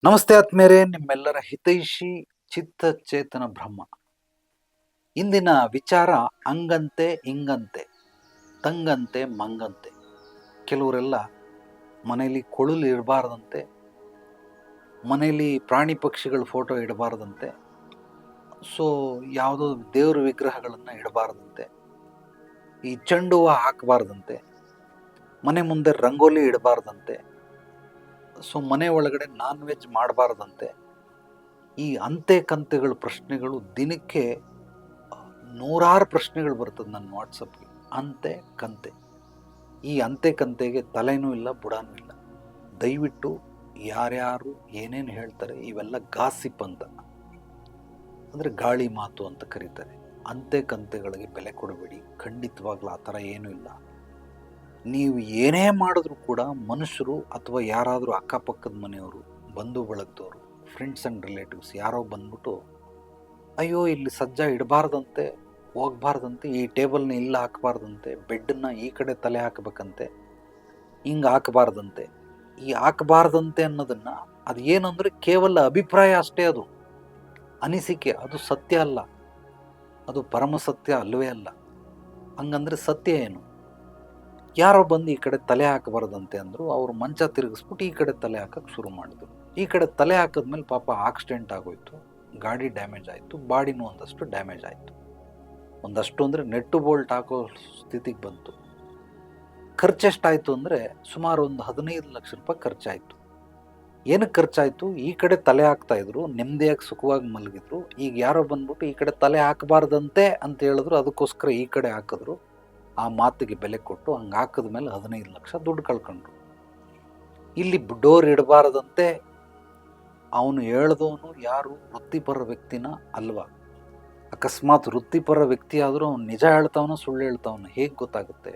ನಮಸ್ತೆ ಆತ್ಮೇರೆ, ನಿಮ್ಮೆಲ್ಲರ ಹಿತೈಷಿ ಚಿತ್ತಚೇತನ ಬ್ರಹ್ಮ. ಇಂದಿನ ವಿಚಾರ ಅಂಗಂತೆ ಇಂಗಂತೆ, ತಂಗಂತೆ ಮಂಗಂತೆ. ಕೆಲವರೆಲ್ಲ ಮನೆಯಲ್ಲಿ ಕೊಳಲು ಇಡಬಾರ್ದಂತೆ, ಮನೆಯಲ್ಲಿ ಪ್ರಾಣಿ ಪಕ್ಷಿಗಳ ಫೋಟೋ ಇಡಬಾರ್ದಂತೆ, ಸೊ ಯಾವುದೋ ದೇವ್ರ ವಿಗ್ರಹಗಳನ್ನು ಇಡಬಾರ್ದಂತೆ, ಈ ಚೆಂಡು ಹೂವು ಹಾಕಬಾರ್ದಂತೆ, ಮನೆ ಮುಂದೆ ರಂಗೋಲಿ ಇಡಬಾರ್ದಂತೆ, ಸೊ ಮನೆ ಒಳಗಡೆ ನಾನ್ ವೆಜ್ ಮಾಡಬಾರ್ದಂತೆ. ಈ ಅಂತೆ ಕಂತೆಗಳ ಪ್ರಶ್ನೆಗಳು ದಿನಕ್ಕೆ ನೂರಾರು ಪ್ರಶ್ನೆಗಳು ಬರ್ತದೆ ನನ್ನ ವಾಟ್ಸಪ್ಗೆ. ಅಂತೆ ಕಂತೆ, ಈ ಅಂತೆ ಕಂತೆಗೆ ತಲೆನೂ ಇಲ್ಲ ಬುಡನೂ ಇಲ್ಲ. ದಯವಿಟ್ಟು ಯಾರ್ಯಾರು ಏನೇನು ಹೇಳ್ತಾರೆ ಇವೆಲ್ಲ ಗಾಸಿಪ್ ಅಂತ, ಅಂದರೆ ಗಾಳಿ ಮಾತು ಅಂತ ಕರೀತಾರೆ. ಅಂತೆ ಕಂತೆಗಳಿಗೆ ಬೆಲೆ ಕೊಡಬೇಡಿ. ಖಂಡಿತವಾಗ್ಲೂ ಆ ಥರ ಏನೂ ಇಲ್ಲ. ನೀವು ಏನೇ ಮಾಡಿದ್ರೂ ಕೂಡ ಮನುಷ್ಯರು ಅಥವಾ ಯಾರಾದರೂ ಅಕ್ಕಪಕ್ಕದ ಮನೆಯವರು, ಬಂಧು ಬಳಗದವರು, ಫ್ರೆಂಡ್ಸ್ ಆ್ಯಂಡ್ ರಿಲೇಟಿವ್ಸ್ ಯಾರೋ ಬಂದ್ಬಿಟ್ಟು, ಅಯ್ಯೋ ಇಲ್ಲಿ ಸಜ್ಜಾ ಇಡಬಾರ್ದಂತೆ, ಹೋಗ್ಬಾರ್ದಂತೆ, ಈ ಟೇಬಲ್ನ ಇಲ್ಲ ಹಾಕಬಾರ್ದಂತೆ, ಬೆಡ್ಡನ್ನ ಈ ಕಡೆ ತಲೆ ಹಾಕಬೇಕಂತೆ, ಹಿಂಗೆ ಹಾಕಬಾರ್ದಂತೆ. ಈ ಹಾಕಬಾರ್ದಂತೆ ಅನ್ನೋದನ್ನು ಅದು ಏನಂದರೆ ಕೇವಲ ಅಭಿಪ್ರಾಯ ಅಷ್ಟೇ, ಅದು ಅನಿಸಿಕೆ, ಅದು ಸತ್ಯ ಅಲ್ಲ, ಅದು ಪರಮ ಸತ್ಯ ಅಲ್ಲವೇ ಅಲ್ಲ. ಹಂಗಂದ್ರೆ ಸತ್ಯ ಏನು? ಯಾರೋ ಬಂದು ಈ ಕಡೆ ತಲೆ ಹಾಕಬಾರ್ದಂತೆ ಅಂದರು, ಅವರು ಮಂಚ ತಿರುಗಿಸ್ಬಿಟ್ಟು ಈ ಕಡೆ ತಲೆ ಹಾಕಕ್ಕೆ ಶುರು ಮಾಡಿದ್ರು. ಈ ಕಡೆ ತಲೆ ಹಾಕಿದ್ಮೇಲೆ ಪಾಪ ಆಕ್ಸಿಡೆಂಟ್ ಆಗೋಯ್ತು, ಗಾಡಿ ಡ್ಯಾಮೇಜ್ ಆಯಿತು, ಬಾಡಿನೂ ಒಂದಷ್ಟು ಡ್ಯಾಮೇಜ್ ಆಯಿತು. ಒಂದಷ್ಟು ಅಂದರೆ ನೆಟ್ಟು ಬೋಲ್ಟ್ ಹಾಕೋ ಸ್ಥಿತಿಗೆ ಬಂತು. ಖರ್ಚೆಷ್ಟಾಯಿತು ಅಂದರೆ ಸುಮಾರು ಒಂದು 15 ಲಕ್ಷ ರೂಪಾಯಿ ಖರ್ಚಾಯಿತು. ಏನಕ್ಕೆ ಖರ್ಚಾಯಿತು? ಈ ಕಡೆ ತಲೆ ಹಾಕ್ತಾಯಿದ್ರು, ನೆಮ್ಮದಿಯಾಗಿ ಸುಖವಾಗಿ ಮಲಗಿದ್ರು. ಈಗ ಯಾರೋ ಬಂದ್ಬಿಟ್ಟು ಈ ಕಡೆ ತಲೆ ಹಾಕಬಾರ್ದಂತೆ ಅಂತ ಹೇಳಿದ್ರು, ಅದಕ್ಕೋಸ್ಕರ ಈ ಕಡೆ ಹಾಕಿದ್ರು. ಆ ಮಾತಿಗೆ ಬೆಲೆ ಕೊಟ್ಟು ಹಂಗೆ ಹಾಕಿದ ಮೇಲೆ 15 ಲಕ್ಷ ದುಡ್ಡು ಕಳ್ಕೊಂಡ್ರು. ಇಲ್ಲಿ ಡೋರ್ ಇಡಬಾರದಂತೆ ಅವನು ಹೇಳ್ದವನು ಯಾರು? ವೃತ್ತಿಪರ ವ್ಯಕ್ತಿನ ಅಲ್ವಾ? ಅಕಸ್ಮಾತ್ ವೃತ್ತಿಪರ ವ್ಯಕ್ತಿ ಆದರೂ ಅವ್ನು ನಿಜ ಹೇಳ್ತಾವನೋ ಸುಳ್ಳು ಹೇಳ್ತಾವನೋ ಹೇಗೆ ಗೊತ್ತಾಗುತ್ತೆ?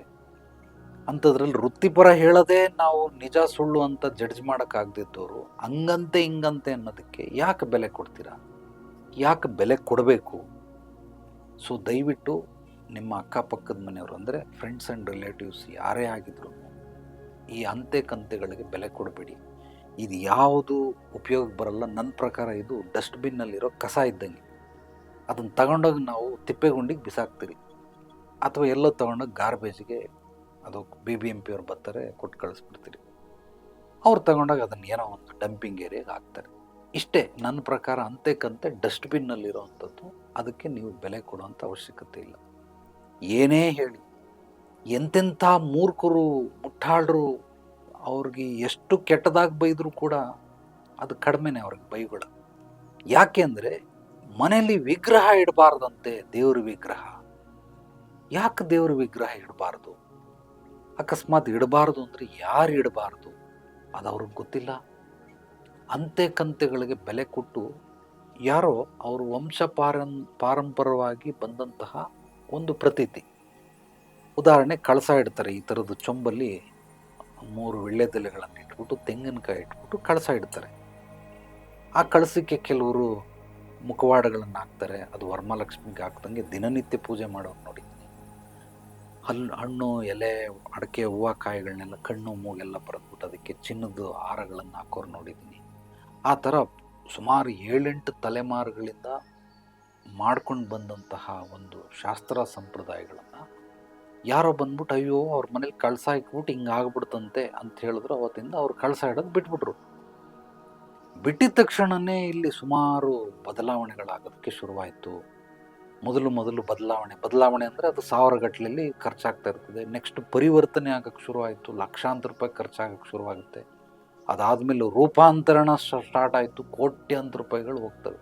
ಅಂಥದ್ರಲ್ಲಿ ವೃತ್ತಿಪರ ಹೇಳೋದೇ ನಾವು ನಿಜ ಸುಳ್ಳು ಅಂತ ಜಡ್ಜ್ ಮಾಡೋಕ್ಕಾಗದಿದ್ದವರು ಹಂಗಂತೆ ಹಿಂಗಂತೆ ಅನ್ನೋದಕ್ಕೆ ಯಾಕೆ ಬೆಲೆ ಕೊಡ್ತೀರಾ? ಯಾಕೆ ಬೆಲೆ ಕೊಡಬೇಕು? ಸೊ ದಯವಿಟ್ಟು ನಿಮ್ಮ ಅಕ್ಕಪಕ್ಕದ ಮನೆಯವರು, ಅಂದರೆ ಫ್ರೆಂಡ್ಸ್ ಆ್ಯಂಡ್ ರಿಲೇಟಿವ್ಸ್ ಯಾರೇ ಆಗಿದ್ರು, ಈ ಅಂತೆ ಕಂತೆಗಳಿಗೆ ಬೆಲೆ ಕೊಡಬೇಡಿ. ಇದು ಯಾವುದು ಉಪಯೋಗಕ್ಕೆ ಬರಲ್ಲ. ನನ್ನ ಪ್ರಕಾರ ಇದು ಡಸ್ಟ್ಬಿನ್ನಲ್ಲಿರೋ ಕಸ ಇದ್ದಂಗೆ. ಅದನ್ನು ತಗೊಂಡೋಗಿ ನಾವು ತಿಪ್ಪೆಗುಂಡಿಗೆ ಬಿಸಾಕ್ತೀರಿ, ಅಥವಾ ಎಲ್ಲೋ ತೊಗೊಂಡೋಗಿ ಗಾರ್ಬೇಜಿಗೆ, ಅದು BBMP ಅವ್ರು ಬರ್ತಾರೆ, ಕೊಟ್ಟು ಕಳಿಸ್ಬಿಡ್ತೀರಿ. ಅವ್ರು ತಗೊಂಡೋಗಿ ಅದನ್ನು ಏನೋ ಒಂದು ಡಂಪಿಂಗ್ ಏರಿಯಾಗೆ ಹಾಕ್ತಾರೆ. ಇಷ್ಟೇ ನನ್ನ ಪ್ರಕಾರ. ಅಂತೆ ಕಂತೆ ಡಸ್ಟ್ಬಿನ್ನಲ್ಲಿರೋವಂಥದ್ದು, ಅದಕ್ಕೆ ನೀವು ಬೆಲೆ ಕೊಡುವಂಥ ಅವಶ್ಯಕತೆ ಇಲ್ಲ. ಏನೇ ಹೇಳಿ, ಎಂತೆಂಥ ಮೂರ್ಖರು, ಮುಟ್ಟಾಳರು, ಅವ್ರಿಗೆ ಎಷ್ಟು ಕೆಟ್ಟದಾಗಿ ಬೈದರೂ ಕೂಡ ಅದು ಕಡಿಮೆನೇ ಅವ್ರಿಗೆ ಬೈಗಳು. ಯಾಕೆ ಅಂದರೆ ಮನೆಯಲ್ಲಿ ವಿಗ್ರಹ ಇಡಬಾರ್ದಂತೆ, ದೇವ್ರ ವಿಗ್ರಹ. ಯಾಕೆ ದೇವ್ರ ವಿಗ್ರಹ ಇಡಬಾರ್ದು? ಅಕಸ್ಮಾತ್ ಇಡಬಾರ್ದು ಅಂದರೆ ಯಾರು ಇಡಬಾರ್ದು ಅದು ಅವ್ರಿಗೆ ಗೊತ್ತಿಲ್ಲ. ಅಂತೆ ಕಂತೆಗಳಿಗೆ ಬೆಲೆ ಕೊಟ್ಟು ಯಾರೋ ಅವರು ವಂಶ ಪಾರಂಪರವಾಗಿ ಬಂದಂತಹ ಒಂದು ಪ್ರತೀತಿ. ಉದಾಹರಣೆ, ಕಳಸ ಇಡ್ತಾರೆ. ಈ ಥರದ್ದು ಚೊಂಬಲ್ಲಿ 3 ವೀಳ್ಯದೆಲೆಗಳನ್ನು ಇಟ್ಬಿಟ್ಟು, ತೆಂಗಿನಕಾಯಿ ಇಟ್ಬಿಟ್ಟು ಕಳಸ ಇಡ್ತಾರೆ. ಆ ಕಳಸಕ್ಕೆ ಕೆಲವರು ಮುಖವಾಡಗಳನ್ನು ಹಾಕ್ತಾರೆ. ಅದು ವರಮಹಾಲಕ್ಷ್ಮಿಗೆ ಹಾಕ್ದಂಗೆ ದಿನನಿತ್ಯ ಪೂಜೆ ಮಾಡೋರು ನೋಡಿದ್ದೀನಿ. ಹಣ್ಣು, ಎಲೆ, ಅಡಕೆ, ಹೂವು, ಕಾಯಿಗಳನ್ನೆಲ್ಲ ಕಣ್ಣು ಮೂಗೆಲ್ಲ ಬರೆದ್ಬಿಟ್ಟು ಅದಕ್ಕೆ ಚಿನ್ನದ ಹಾರಗಳನ್ನು ಹಾಕೋರು ನೋಡಿದ್ದೀನಿ. ಆ ಥರ ಸುಮಾರು 7-8 ತಲೆಮಾರುಗಳಿಂದ ಮಾಡ್ಕೊಂಡು ಬಂದಂತಹ ಒಂದು ಶಾಸ್ತ್ರ ಸಂಪ್ರದಾಯಗಳನ್ನು ಯಾರೋ ಬಂದ್ಬಿಟ್ಟು, ಅಯ್ಯೋ ಅವ್ರ ಮನೇಲಿ ಕಳಸ ಇಟ್ಬಿಟ್ಟು ಹಿಂಗೆ ಆಗ್ಬಿಡ್ತಂತೆ ಅಂತ ಹೇಳಿದ್ರು. ಅವತ್ತಿಂದ ಅವ್ರು ಕಳಸ ಇಡೋದು ಬಿಟ್ಬಿಟ್ರು. ಬಿಟ್ಟಿದ ತಕ್ಷಣವೇ ಇಲ್ಲಿ ಸುಮಾರು ಬದಲಾವಣೆಗಳಾಗೋದಕ್ಕೆ ಶುರುವಾಯಿತು. ಮೊದಲು ಬದಲಾವಣೆ ಅಂದರೆ ಅದು 1000 ಗಟ್ಟಲೆಯಲ್ಲಿ ಖರ್ಚಾಗ್ತಾ ಇರ್ತದೆ. ನೆಕ್ಸ್ಟ್ ಪರಿವರ್ತನೆ ಆಗೋಕ್ಕೆ ಶುರುವಾಯಿತು, ಲಕ್ಷಾಂತರ ರೂಪಾಯಿ ಖರ್ಚಾಗೋಕ್ಕೆ ಶುರುವಾಗುತ್ತೆ. ಅದಾದಮೇಲೆ ರೂಪಾಂತರಣ ಸ್ಟಾರ್ಟ್ ಆಯಿತು, ಕೋಟ್ಯಾಂತರ ರೂಪಾಯಿಗಳು ಹೋಗ್ತವೆ.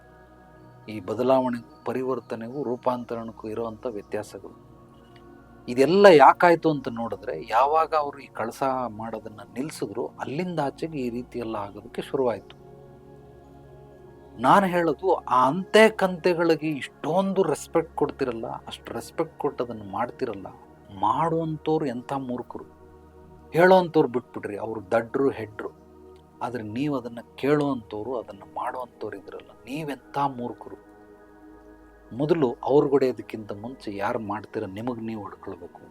ಈ ಬದಲಾವಣೆಗೂ ಪರಿವರ್ತನೆಗೂ ರೂಪಾಂತರಣಕ್ಕೂ ಇರುವಂಥ ವ್ಯತ್ಯಾಸಗಳು. ಇದೆಲ್ಲ ಯಾಕಾಯಿತು ಅಂತ ನೋಡಿದ್ರೆ, ಯಾವಾಗ ಅವರು ಈ ಕಳಸ ಮಾಡೋದನ್ನು ನಿಲ್ಲಿಸಿದ್ರು, ಅಲ್ಲಿಂದ ಆಚೆಗೆ ಈ ರೀತಿ ಎಲ್ಲ ಆಗೋದಕ್ಕೆ ಶುರುವಾಯಿತು. ನಾನು ಹೇಳೋದು, ಆ ಅಂತೆ ಕಂತೆಗಳಿಗೆ ಇಷ್ಟೊಂದು ರೆಸ್ಪೆಕ್ಟ್ ಕೊಡ್ತಿರಲ್ಲ, ಅಷ್ಟು ರೆಸ್ಪೆಕ್ಟ್ ಕೊಟ್ಟು ಅದನ್ನು ಮಾಡ್ತಿರಲ್ಲ. ಮಾಡುವಂಥವ್ರು ಎಂಥ ಮೂರ್ಖರು. ಹೇಳೋವಂಥವ್ರು ಬಿಟ್ಬಿಡ್ರಿ, ಅವರು ದಡ್ರು ಹೆಡ್ರು. ಆದರೆ ನೀವು ಅದನ್ನು ಕೇಳುವಂಥವ್ರು, ಅದನ್ನು ಮಾಡುವಂಥವ್ರು ಇದ್ರಲ್ಲ, ನೀವೆಂಥ ಮೂರ್ಖರು. ಮೊದಲು ಅವ್ರು ಹೊಡೆಯೋದಕ್ಕಿಂತ ಮುಂಚೆ ಯಾರು ಮಾಡ್ತೀರ ನಿಮಗೆ ನೀವು ಹೊಡ್ಕೊಳ್ಬೇಕು.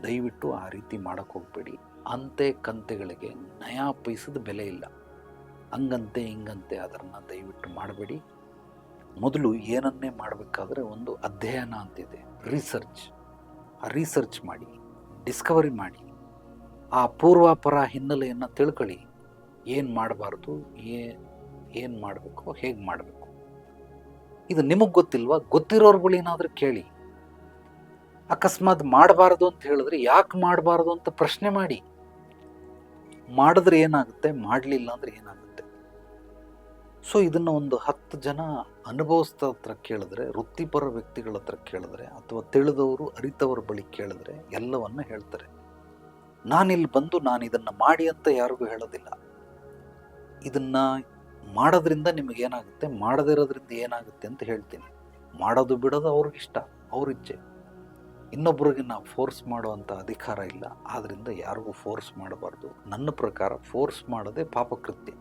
ದಯವಿಟ್ಟು ಆ ರೀತಿ ಮಾಡೋಕ್ಕೆ ಹೋಗಬೇಡಿ. ಅಂತೆ ಕಂತೆಗಳಿಗೆ ನಯಾ ಪೈಸದ ಬೆಲೆ ಇಲ್ಲ. ಹಂಗಂತೆ ಹಿಂಗಂತೆ ಅದನ್ನು ದಯವಿಟ್ಟು ಮಾಡಬೇಡಿ. ಮೊದಲು ಏನನ್ನೇ ಮಾಡಬೇಕಾದ್ರೆ ಒಂದು ಅಧ್ಯಯನ ಅಂತಿದೆ, ರಿಸರ್ಚ್. ಆ ರಿಸರ್ಚ್ ಮಾಡಿ, ಡಿಸ್ಕವರಿ ಮಾಡಿ, ಆ ಪೂರ್ವಾಪರ ಹಿನ್ನೆಲೆಯನ್ನು ತಿಳ್ಕೊಳ್ಳಿ. ಏನು ಮಾಡಬಾರ್ದು, ಏನು ಮಾಡಬೇಕು, ಹೇಗೆ ಮಾಡಬೇಕು. ಇದು ನಿಮಗೆ ಗೊತ್ತಿಲ್ವಾ? ಗೊತ್ತಿರೋರ ಬಳಿ ಏನಾದರೂ ಕೇಳಿ. ಅಕಸ್ಮಾತ್ ಮಾಡಬಾರ್ದು ಅಂತ ಹೇಳಿದ್ರೆ ಯಾಕೆ ಮಾಡಬಾರ್ದು ಅಂತ ಪ್ರಶ್ನೆ ಮಾಡಿ. ಮಾಡಿದ್ರೆ ಏನಾಗುತ್ತೆ, ಮಾಡಲಿಲ್ಲ ಅಂದರೆ ಏನಾಗುತ್ತೆ. ಸೊ ಇದನ್ನು ಒಂದು 10 ಜನ ಅನುಭವಿಸ್ತ ಹತ್ರ ಕೇಳಿದ್ರೆ, ವೃತ್ತಿಪರ ವ್ಯಕ್ತಿಗಳ ಹತ್ರ ಕೇಳಿದ್ರೆ, ಅಥವಾ ತಿಳಿದವರು ಅರಿತವರ ಬಳಿ ಕೇಳಿದ್ರೆ ಎಲ್ಲವನ್ನ ಹೇಳ್ತಾರೆ. ನಾನಿಲ್ಲಿ ಬಂದು ನಾನು ಇದನ್ನು ಮಾಡಿ ಅಂತ ಯಾರಿಗೂ ಹೇಳೋದಿಲ್ಲ. ಇದನ್ನು ಮಾಡೋದ್ರಿಂದ ನಿಮಗೇನಾಗುತ್ತೆ, ಮಾಡದಿರೋದ್ರಿಂದ ಏನಾಗುತ್ತೆ ಅಂತ ಹೇಳ್ತೀನಿ. ಮಾಡೋದು ಬಿಡೋದು ಅವ್ರಿಗಿಷ್ಟ, ಅವ್ರ ಇಚ್ಛೆ. ಇನ್ನೊಬ್ರಿಗೆ ನಾವು ಫೋರ್ಸ್ ಮಾಡುವಂಥ ಅಧಿಕಾರ ಇಲ್ಲ. ಆದ್ದರಿಂದ ಯಾರಿಗೂ ಫೋರ್ಸ್ ಮಾಡಬಾರ್ದು. ನನ್ನ ಪ್ರಕಾರ ಫೋರ್ಸ್ ಮಾಡೋದೇ ಪಾಪಕೃತ್ಯ.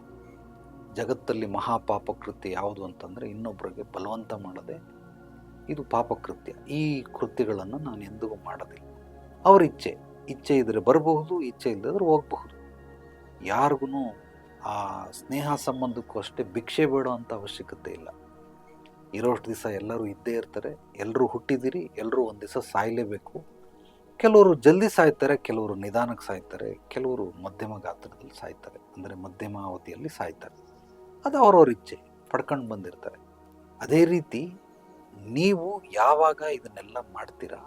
ಜಗತ್ತಲ್ಲಿ ಮಹಾಪಾಪಕೃತ್ಯ ಯಾವುದು ಅಂತಂದರೆ ಇನ್ನೊಬ್ಬರಿಗೆ ಬಲವಂತ ಮಾಡೋದೇ ಇದು ಪಾಪಕೃತ್ಯ. ಈ ಕೃತ್ಯಗಳನ್ನು ನಾನು ಎಂದಿಗೂ ಮಾಡೋದಿಲ್ಲ. ಅವ್ರ ಇಚ್ಛೆ ಇದ್ದರೆ ಬರಬಹುದು, ಇಚ್ಛೆ ಇಲ್ಲದ್ರೆ ಹೋಗಬಹುದು. ಯಾರಿಗೂ ಆ ಸ್ನೇಹ ಸಂಬಂಧಕ್ಕೂ ಅಷ್ಟೇ ಭಿಕ್ಷೆ ಬೇಡುವಂಥ ಅವಶ್ಯಕತೆ ಇಲ್ಲ. ಇರೋಷ್ಟು ದಿವಸ ಎಲ್ಲರೂ ಇದ್ದೇ ಇರ್ತಾರೆ. ಎಲ್ಲರೂ ಹುಟ್ಟಿದಿರಿ, ಎಲ್ಲರೂ ಒಂದು ದಿವಸ ಸಾಯಲೇಬೇಕು. ಕೆಲವರು ಜಲ್ದಿ ಸಾಯ್ತಾರೆ, ಕೆಲವರು ನಿಧಾನಕ್ಕೆ ಸಾಯ್ತಾರೆ, ಕೆಲವರು ಮಧ್ಯಮ ಗಾತ್ರದಲ್ಲಿ ಸಾಯ್ತಾರೆ, ಅಂದರೆ ಮಧ್ಯಮ ಅವಧಿಯಲ್ಲಿ ಸಾಯ್ತಾರೆ. ಅದು ಅವ್ರವ್ರ ಇಚ್ಛೆ, ಪಡ್ಕೊಂಡು ಬಂದಿರ್ತಾರೆ. ಅದೇ ರೀತಿ ನೀವು ಯಾವಾಗ ಇದನ್ನೆಲ್ಲ ಮಾಡ್ತೀರಾ,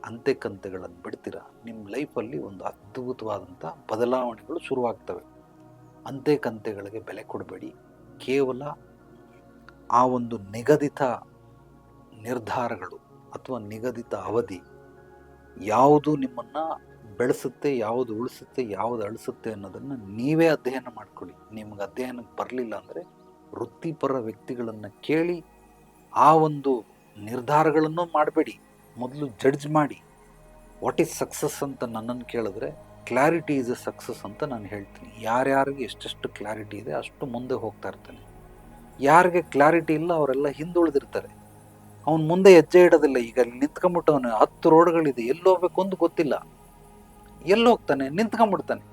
ಅಂತೆ ಕಂತೆಗಳನ್ನು ಬಿಡ್ತೀರಾ, ನಿಮ್ಮ ಲೈಫಲ್ಲಿ ಒಂದು ಅದ್ಭುತವಾದಂಥ ಬದಲಾವಣೆಗಳು ಶುರುವಾಗ್ತವೆ. ಅಂತೆ ಕಂತೆಗಳಿಗೆ ಬೆಲೆ ಕೊಡಬೇಡಿ. ಕೇವಲ ಆ ಒಂದು ನಿಗದಿತ ನಿರ್ಧಾರಗಳು ಅಥವಾ ನಿಗದಿತ ಅವಧಿ ಯಾವುದು ನಿಮ್ಮನ್ನು ಬೆಳೆಸುತ್ತೆ, ಯಾವುದು ಉಳಿಸುತ್ತೆ, ಯಾವುದು ಅಳಿಸುತ್ತೆ ಅನ್ನೋದನ್ನು ನೀವೇ ಅಧ್ಯಯನ ಮಾಡ್ಕೊಳ್ಳಿ. ನಿಮ್ಗೆ ಅಧ್ಯಯನಕ್ಕೆ ಬರಲಿಲ್ಲ ಅಂದರೆ ವೃತ್ತಿಪರ ವ್ಯಕ್ತಿಗಳನ್ನು ಕೇಳಿ ಆ ಒಂದು ನಿರ್ಧಾರಗಳನ್ನು ಮಾಡಬೇಡಿ. ಮೊದಲು ಜಡ್ಜ್ ಮಾಡಿ. ವಾಟ್ ಈಸ್ ಸಕ್ಸಸ್ ಅಂತ ನನ್ನನ್ನು ಕೇಳಿದ್ರೆ, ಕ್ಲಾರಿಟಿ ಈಸ್ ಎ ಸಕ್ಸಸ್ ಅಂತ ನಾನು ಹೇಳ್ತೀನಿ. ಯಾರ್ಯಾರಿಗೆ ಎಷ್ಟೆಷ್ಟು ಕ್ಲಾರಿಟಿ ಇದೆ ಅಷ್ಟು ಮುಂದೆ ಹೋಗ್ತಾ ಇರ್ತಾನೆ. ಯಾರಿಗೆ ಕ್ಲಾರಿಟಿ ಇಲ್ಲ ಅವರೆಲ್ಲ ಹಿಂದುಳಿದಿರ್ತಾರೆ. ಅವನು ಮುಂದೆ ಹೆಜ್ಜೆ ಇಡೋದಿಲ್ಲ. ಈಗ ಅಲ್ಲಿ ನಿಂತ್ಕೊಂಡ್ಬಿಟ್ಟವನು 10 ರೋಡ್ಗಳಿದೆ, ಎಲ್ಲಿ ಹೋಗ್ಬೇಕು ಅಂತ ಗೊತ್ತಿಲ್ಲ, ಎಲ್ಲಿ ಹೋಗ್ತಾನೆ, ನಿಂತ್ಕೊಂಡ್ಬಿಡ್ತಾನೆ.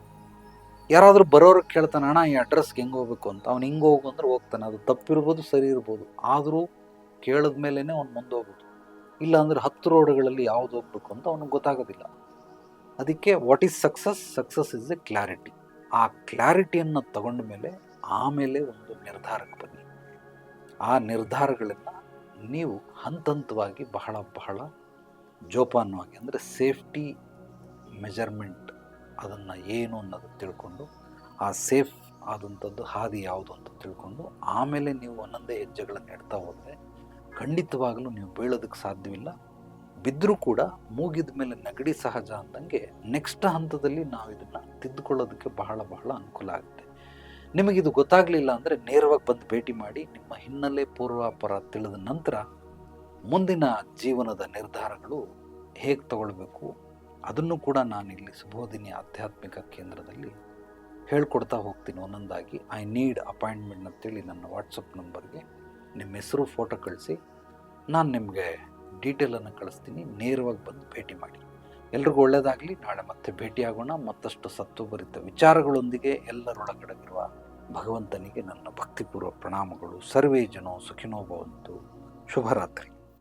ಯಾರಾದರೂ ಬರೋರಿಗೆ ಕೇಳ್ತಾನೆ, ಅಣ್ಣ ಈ ಅಡ್ರೆಸ್ಗೆ ಹೆಂಗೆ ಹೋಗ್ಬೇಕು ಅಂತ. ಅವ್ನು ಹಿಂಗೆ ಹೋಗು ಅಂದ್ರೆ ಹೋಗ್ತಾನೆ. ಅದು ತಪ್ಪಿರ್ಬೋದು, ಸರಿ ಇರ್ಬೋದು, ಆದರೂ ಕೇಳಿದ ಮೇಲೇ ಅವ್ನು ಮುಂದೆ ಹೋಗ್ಬೋದು. ಇಲ್ಲ ಅಂದರೆ 10 ರೋಡ್ಗಳಲ್ಲಿ ಯಾವ್ದು ಹೋಗ್ಬೇಕು ಅಂತ ಅವನಿಗೆ ಗೊತ್ತಾಗೋದಿಲ್ಲ. ಅದಕ್ಕೆ what is success? Success is A clarity. ಆ ಕ್ಲಾರಿಟಿಯನ್ನು ತಗೊಂಡ ಮೇಲೆ ಆಮೇಲೆ ಒಂದು ನಿರ್ಧಾರಕ್ಕೆ ಬನ್ನಿ. ಆ ನಿರ್ಧಾರಗಳನ್ನು ನೀವು ಹಂತವಾಗಿ ಬಹಳ ಜೋಪಾನವಾಗಿ, ಅಂದರೆ ಸೇಫ್ಟಿ ಮೆಜರ್ಮೆಂಟ್ ಅದನ್ನು ಏನು ಅನ್ನೋದು ತಿಳ್ಕೊಂಡು, ಆ ಸೇಫ್ ಆದಂಥದ್ದು ಹಾದಿ ಯಾವುದು ಅಂತ ತಿಳ್ಕೊಂಡು ಆಮೇಲೆ ನೀವು ಒಂದೊಂದೇ ಹೆಜ್ಜೆಗಳನ್ನು ಇಡ್ತಾ ಹೋದರೆ ಖಂಡಿತವಾಗಲೂ ನೀವು ಬೀಳೋದಕ್ಕೆ ಸಾಧ್ಯವಿಲ್ಲ. ಬಿದ್ದರೂ ಕೂಡ ಮೂಗಿದ ಮೇಲೆ ನೆಗಡಿ ಸಹಜ ಅಂದಂಗೆ ನೆಕ್ಸ್ಟ್ ಹಂತದಲ್ಲಿ ನಾವು ಇದನ್ನು ತಿದ್ದುಕೊಳ್ಳೋದಕ್ಕೆ ಬಹಳ ಅನುಕೂಲ ಆಗುತ್ತೆ. ನಿಮಗಿದು ಗೊತ್ತಾಗಲಿಲ್ಲ ಅಂದರೆ ನೇರವಾಗಿ ಬಂದು ಭೇಟಿ ಮಾಡಿ. ನಿಮ್ಮ ಹಿನ್ನೆಲೆ ಪೂರ್ವಾಪರ ತಿಳಿದ ನಂತರ ಮುಂದಿನ ಜೀವನದ ನಿರ್ಧಾರಗಳು ಹೇಗೆ ತಗೊಳ್ಬೇಕು ಅದನ್ನು ಕೂಡ ನಾನಿಲ್ಲಿ ಸುಬೋಧಿನಿ ಆಧ್ಯಾತ್ಮಿಕ ಕೇಂದ್ರದಲ್ಲಿ ಹೇಳ್ಕೊಡ್ತಾ ಹೋಗ್ತೀನಿ ಒಂದೊಂದಾಗಿ. ಐ ನೀಡ್ ಅಪಾಯಿಂಟ್ಮೆಂಟ್ ಅಂತೇಳಿ ನನ್ನ ವಾಟ್ಸಪ್ ನಂಬರ್ಗೆ ನಿಮ್ಮ ಹೆಸರು, ಫೋಟೋ ಕಳಿಸಿ, ನಾನು ನಿಮಗೆ ಡೀಟೇಲನ್ನು ಕಳಿಸ್ತೀನಿ. ನೇರವಾಗಿ ಬಂದು ಭೇಟಿ ಮಾಡಿ. ಎಲ್ರಿಗೂ ಒಳ್ಳೆಯದಾಗಲಿ. ನಾಳೆ ಮತ್ತೆ ಭೇಟಿಯಾಗೋಣ ಮತ್ತಷ್ಟು ಸತ್ವಭರಿತ ವಿಚಾರಗಳೊಂದಿಗೆ. ಎಲ್ಲರೊಳಗಡೆಗಿರುವ ಭಗವಂತನಿಗೆ ನನ್ನ ಭಕ್ತಿಪೂರ್ವ ಪ್ರಣಾಮಗಳು. ಸರ್ವೇ ಜನೋ ಸುಖಿನೋ ಭವಂತು. ಶುಭರಾತ್ರಿ.